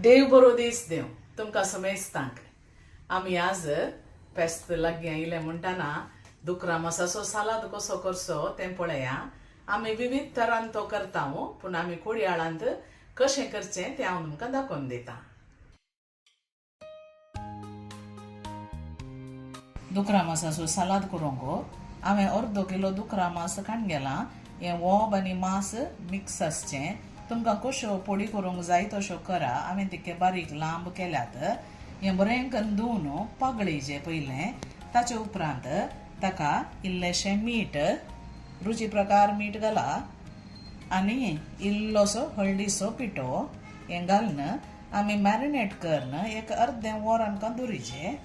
देव बरो दीस देव तुमकां समेस्तांक आमी आज पेस्त लागीं आयले म्हणटाना दुकरा मसाचो सालाद कसो करचो तें पळया. आमी विविध तरान तो करता पूण आमी कुडयाळांत कशें करचें तें हांव तुमकां दाखोवन दितां. दुकरा मासाचो सालाद करूंक हांवें अर्दो किलो दुकरा मास काडून गेलां. हें वोब आनी मास मिक्स आसचें. तुमकां कश्यो पोडी करूंक जाय तश्यो करा. हांवें तिके बारीक लांब केल्यात. हें बरें करून धुवन पगळिचें पयलें. ताचे उपरांत ताका इल्लेशें मीठ, रुची प्रकार मीठ घाला आनी इल्लोसो हळदीचो पिठो हें घालून आमी मॅरिनेट करून एक अर्दें वर आमकां दवरिचें.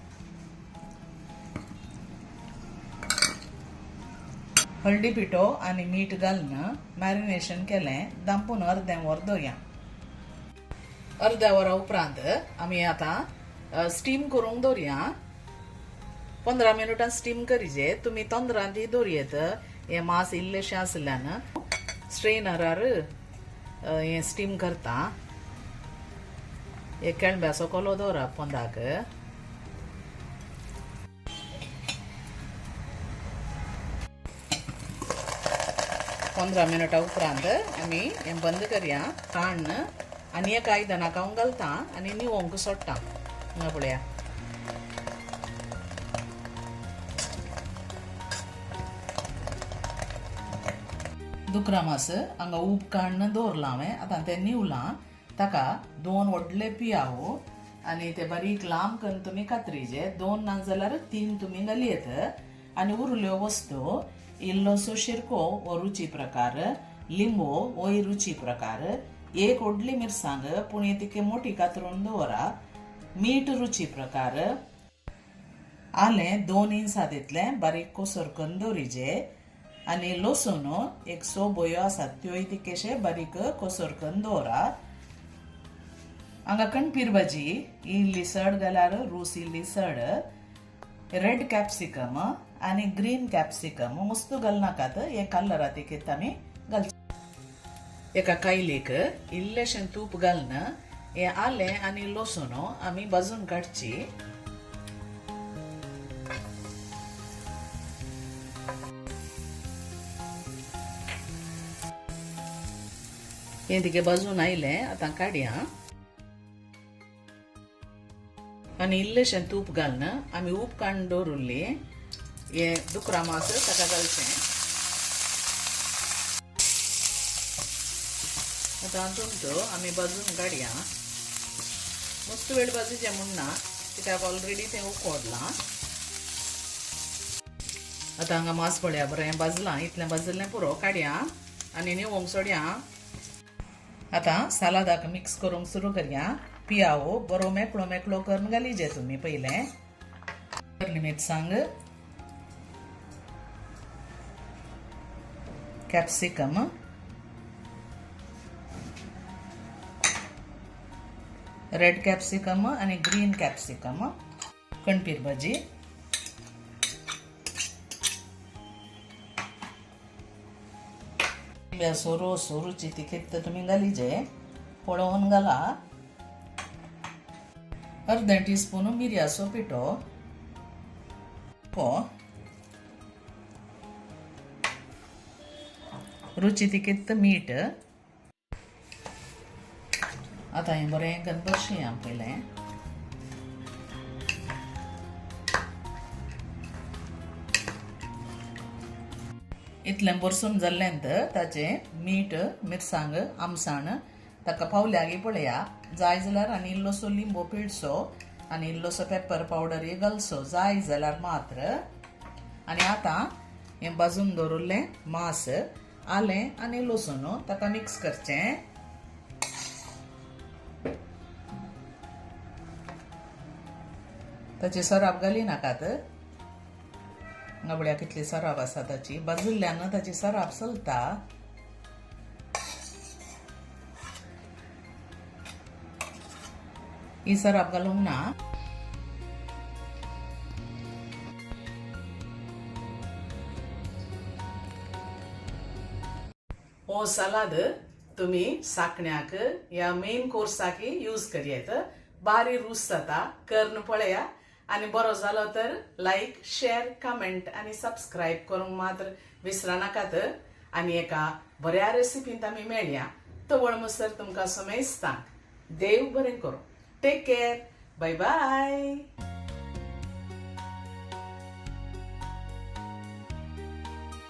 हळदी पिठो आनी मीठ घालून मॅरिनेशन केलें. दांपून अर्दें वर दवरया. अर्द्या वरा उपरांत आमी आतां स्टीम करूंक दवरया. 15 मिनटां स्टीम करीचे. तुमी तोंदरांती दवरयेत. हें मास इल्लेशें आसल्यान स्ट्रेनरार हें स्टीम करता. एक केळब्याचो कोलो दवरा पोंदाक. 15 मिनटां उपरांत आमी हें बंद करया. काडून आनी एक आयदनाक हांव घालता आनी निवोंक सोडटा. हांगा पळया. दुकरा मास हांगा उब काडून दवरला हांवें. आतां तें निवलां. ताका 2 व्हडले पियाव आनी ते बारीक लांब करून तुमी कातरीचे. 2 ना जाल्यार 3 तुमी घालयेत. आनी उरल्यो वस्तू इल्लोसो शिरको वो रुची प्रकार, लिंबू वोय रुची प्रकार, एक व्हडली मिरसांग पूण तिके मोठी कातरून दवरा, मीठ रुची प्रकार, आलें 2 इंचां तितलें बारीक कोसर करून दवरिचे. आनी लसूण एक 100 बोयो आसात त्योय तिकेशे बारीक कोसर करून दवरा. हांगा कणपीर भाजी इल्ली सड जाल्यार रूस इल्ली सड, रेड कॅप्सिकम आनी ग्रीन कॅप्सिकम मस्त घालनाकात. हे कलरा तिकेत आमी घालचे. एका कायलेक इल्लेशें तूप घालून हें आलें आनी लसूण आमी भाजून काडची. हें तिके भाजून आयलें. आतां काडया आनी इल्लेशें तूप घालून आमी उब काडून दवरली हे दुकरा मास ताका घालचें. आतां हातूंत आमी भाजून काडया. मस्त वेळ भाजूचें म्हणना कित्याक ऑलरेडी तें उकडलां. आतां हांगा मास पळया बरें भाजलां. इतलें भाजलें पुरो. काडया आनी निवोंक सोडया. आतां सालादाक मिक्स करूंक सुरू करया. पियाव बरो मेकळो मेकळो करून घालीचे तुमी पयलें. मिरसांग, कॅप्सिकम, रेड कॅप्सिकम आनी ग्रीन कॅप्सिकम, कणपीर भाजी, रोस रुची तिकेत तुमी घालीचे. पळोवन घाला. अर्दें टीस्पून मिरयाचो पिठो, रुची तिकेत मीठ. आतां हें बरें करून भरशीया पयलें. इतलें भरसून जाल्लेंत ताचें मीठ, मिरसांग, आमसाण ताका पावल्यागी पळया. जाय जाल्यार आनी इल्लोसो लिंबू पिळचो आनी इल्लोसो पेपर पावडर घालचो जाय जाल्यार मात्र. आनी आतां हें भाजून दवरलें मास, आलें आनी लसूण ताका मिक्स करचें. ताची सराप घाली नाकात. नबळ्या कितली सराप आसा ताची. भाजिल्ल्यान ताची सराप चलता. ही सराप घालूंक ना. हो सालाद तुम्ही साकण्याक या मेन कोर्साक यूज करियेत बारी रूस जाता करून पळया आणि बरो जालो तर लाईक शेअर कमेंट आणि सबस्क्राईब करूंक मात्र विसरा नाकात आणि एका बऱ्या रेसिपींत आमी मेळया तवळ मसर तुमकां समेस्तांक देव बरें करूं टेक केअर बाय बाय